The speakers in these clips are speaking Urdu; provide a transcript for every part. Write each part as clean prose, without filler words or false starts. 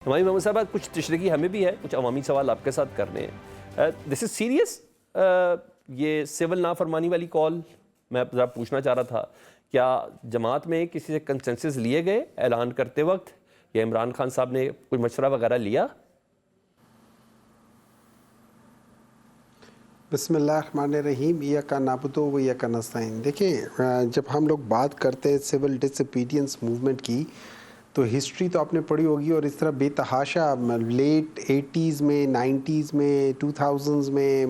ہماری محمد صاحب کچھ تشریحی ہمیں بھی ہے، کچھ عوامی سوال آپ کے ساتھ کرنے ہیں. دس از سیریس. یہ سول نافرمانی والی کال میں ذرا پوچھنا چاہ رہا تھا، کیا جماعت میں کسی سے کنسنسس لیے گئے اعلان کرتے وقت، یا عمران خان صاحب نے کوئی مشورہ وغیرہ لیا؟ بسم اللہ الرحمن الرحیم. ایاک نعبد و ایاک نستعین. دیکھیں، جب ہم لوگ بات کرتے ہیں سول ڈس اوبیڈینس موومنٹ کی، تو ہسٹری تو آپ نے پڑھی ہوگی، اور اس طرح بے تحاشا لیٹ 80s میں، 90s میں، 2000s میں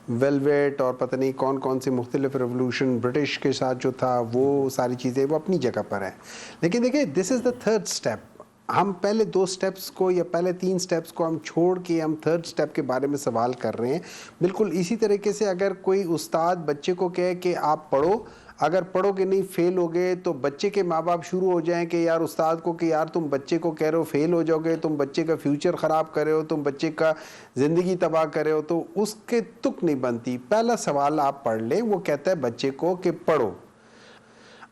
ویلویٹ اور پتہ نہیں کون کون سے مختلف ریولوشن برٹش کے ساتھ جو تھا، وہ ساری چیزیں وہ اپنی جگہ پر ہیں. لیکن دیکھیں، دس از دا تھرڈ اسٹیپ. ہم پہلے 2 سٹیپس کو یا پہلے 3 سٹیپس کو ہم چھوڑ کے ہم تھرڈ سٹیپ کے بارے میں سوال کر رہے ہیں. بالکل اسی طریقے سے اگر کوئی استاد بچے کو کہے کہ آپ پڑھو، اگر پڑھو گے نہیں فیل ہو گئے، تو بچے کے ماں باپ شروع ہو جائیں کہ یار استاد کو کہ یار تم بچے کو کہہ رہے ہو فیل ہو جاؤ گے، تم بچے کا فیوچر خراب کر رہے ہو، تم بچے کا زندگی تباہ کر رہے ہو، تو اس کے تک نہیں بنتی. پہلا سوال آپ پڑھ لیں، وہ کہتا ہے بچے کو کہ پڑھو.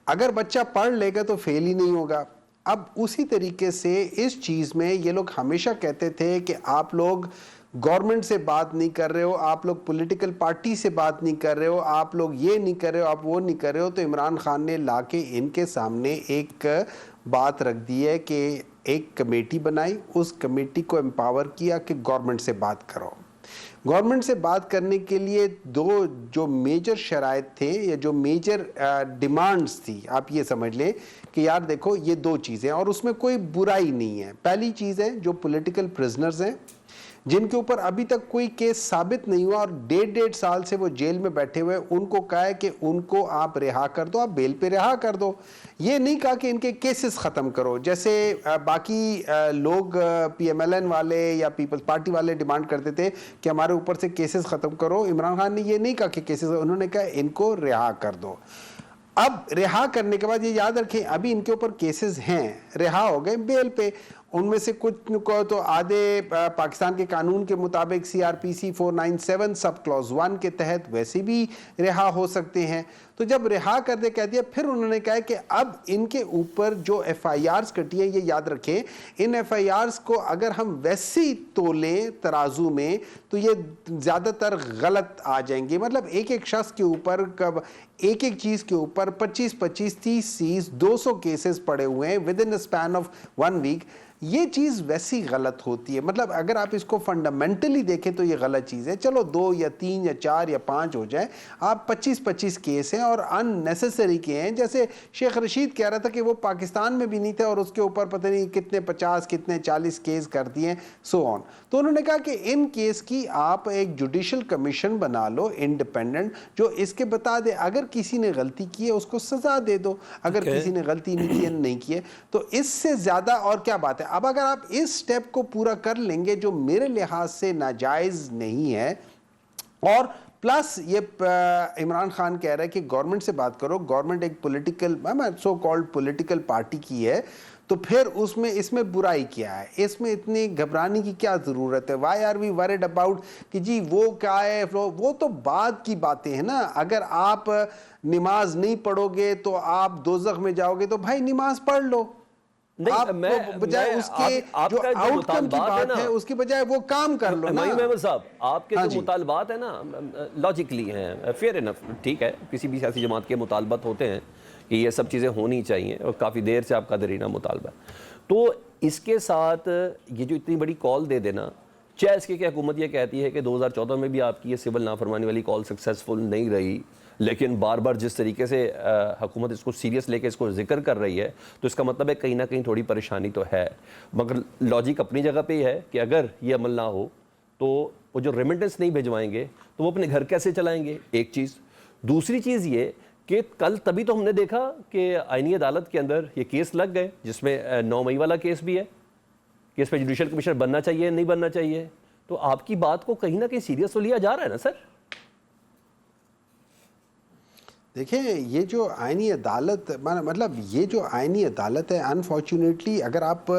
اگر بچہ پڑھ لے گا تو فیل ہی نہیں ہوگا. اب اسی طریقے سے اس چیز میں یہ لوگ ہمیشہ کہتے تھے کہ آپ لوگ گورنمنٹ سے بات نہیں کر رہے ہو، آپ لوگ پولیٹیکل پارٹی سے بات نہیں کر رہے ہو، آپ لوگ یہ نہیں کر رہے ہو، آپ وہ نہیں کر رہے ہو. تو عمران خان نے لا کے ان کے سامنے ایک بات رکھ دی ہے کہ ایک کمیٹی بنائی، اس کمیٹی کو امپاور کیا کہ گورنمنٹ سے بات کرو. گورنمنٹ سے بات کرنے کے لیے 2 جو میجر شرائط تھے یا جو میجر ڈیمانڈز تھی، آپ یہ سمجھ لیں کہ یار دیکھو یہ 2 چیزیں، اور اس میں کوئی برائی نہیں ہے. پہلی چیز ہے جو پولیٹیکل پرزنرز ہیں، جن کے اوپر ابھی تک کوئی کیس ثابت نہیں ہوا اور 1.5 سال سے وہ جیل میں بیٹھے ہوئے، ان کو کہا ہے کہ ان کو آپ رہا کر دو، آپ بیل پہ رہا کر دو. یہ نہیں کہا کہ ان کے کیسز ختم کرو، جیسے باقی لوگ پی ایم ایل این والے یا پیپلز پارٹی والے ڈیمانڈ کرتے تھے کہ ہمارے اوپر سے کیسز ختم کرو. عمران خان نے یہ نہیں کہا کہ کیسز، انہوں نے کہا ان کو رہا کر دو. اب رہا کرنے کے بعد یہ یاد رکھیں، ابھی ان کے اوپر کیسز ہیں، رہا ہو گئے بیل پہ. ان میں سے کچھ کو تو آدھے پاکستان کے قانون کے مطابق سی آر پی سی 497 سب کلوز 1 کے تحت ویسے بھی رہا ہو سکتے ہیں. تو جب رہا کر دے کہہ دیا، پھر انہوں نے کہا کہ اب ان کے اوپر جو ایف آئی آرز کٹی ہیں، یہ یاد رکھیں ان ایف آئی آرز کو اگر ہم ویسی تولیں ترازو میں تو یہ زیادہ تر غلط آ جائیں گے. مطلب ایک شخص کے اوپر ایک چیز کے اوپر 25 30 200 کیسز پڑے ہوئے ہیں within span of 1 week. یہ چیز ویسی غلط ہوتی ہے. مطلب اگر آپ اس کو فنڈامنٹلی دیکھیں تو یہ غلط چیز ہے. چلو 2 یا 3 یا 4 یا 5 ہو جائیں، آپ 25 کیس ہیں اور ان نیسیسری کے ہیں. جیسے شیخ رشید کہہ رہا تھا کہ وہ پاکستان میں بھی نہیں تھے اور اس کے اوپر پتہ نہیں کتنے 50 کتنے 40 کیس کر دیے سو آن. تو انہوں نے کہا کہ ان کیس کی آپ ایک جوڈیشل کمیشن بنا لو انڈیپینڈنٹ، جو اس کے بتا دے اگر کسی نے غلطی کی ہے اس کو سزا دے دو، اگر کسی نے غلطی نہیں کی ہے نہیں کی ہے. تو اس سے زیادہ اور کیا بات ہے. اب اگر آپ اس سٹیپ کو پورا کر لیں گے جو میرے لحاظ سے ناجائز نہیں ہے، اور پلس یہ عمران خان کہہ رہا ہے کہ گورنمنٹ سے بات کرو، گورنمنٹ ایک political so called political party کی ہے، تو پھر اس میں برائی کیا ہے؟ اس میں اتنی گھبرانے کی کیا ضرورت ہے؟ Why are we worried about کہ جی وہ کیا ہے، وہ تو بعد کی باتیں ہیں نا. اگر آپ نماز نہیں پڑھو گے تو آپ دوزخ میں جاؤ گے، تو بھائی نماز پڑھ لو. آپ بجائے اس کے جو آؤٹ کم کی بات ہے اس کی بجائے وہ کام کر لو نا. محمد صاحب آپ کے جو مطالبات ہیں نا لاجیکلی ہیں، فیئر انف، ٹھیک ہے، کسی بھی سیاسی جماعت کے مطالبات ہوتے ہیں کہ یہ سب چیزیں ہونی چاہیے، اور کافی دیر سے آپ کا درینہ مطالبہ. تو اس کے ساتھ یہ جو اتنی بڑی کال دے دینا، چاہے اس کے کہ حکومت یہ کہتی ہے کہ 2014 میں بھی آپ کی یہ سول نافرمانی والی کال سکسیسفل نہیں رہی، لیکن بار بار جس طریقے سے حکومت اس کو سیریس لے کے اس کو ذکر کر رہی ہے، تو اس کا مطلب ہے کہیں نہ کہیں تھوڑی پریشانی تو ہے. مگر لاجک اپنی جگہ پہ ہی ہے کہ اگر یہ عمل نہ ہو تو وہ جو ریمیٹنس نہیں بھیجوائیں گے تو وہ اپنے گھر کیسے چلائیں گے، ایک چیز. دوسری چیز یہ کہ کل تبھی تو ہم نے دیکھا کہ آئینی عدالت کے اندر یہ کیس لگ گئے، جس میں 9 مئی والا کیس بھی ہے کہ اس پہ جوڈیشل کمشنر بننا چاہیے نہیں بننا چاہیے. تو آپ کی بات کو کہیں نہ کہیں سیریس تو لیا جا رہا ہے نا سر؟ دیکھیں یہ جو آئینی عدالت، مطلب یہ جو آئینی عدالت ہے، انفارچونیٹلی اگر آپ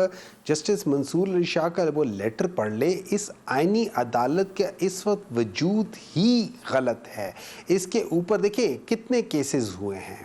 جسٹس منصور علی شاہ کا وہ لیٹر پڑھ لیں، اس آئینی عدالت کا اس وقت وجود ہی غلط ہے. اس کے اوپر دیکھیں کتنے کیسز ہوئے ہیں.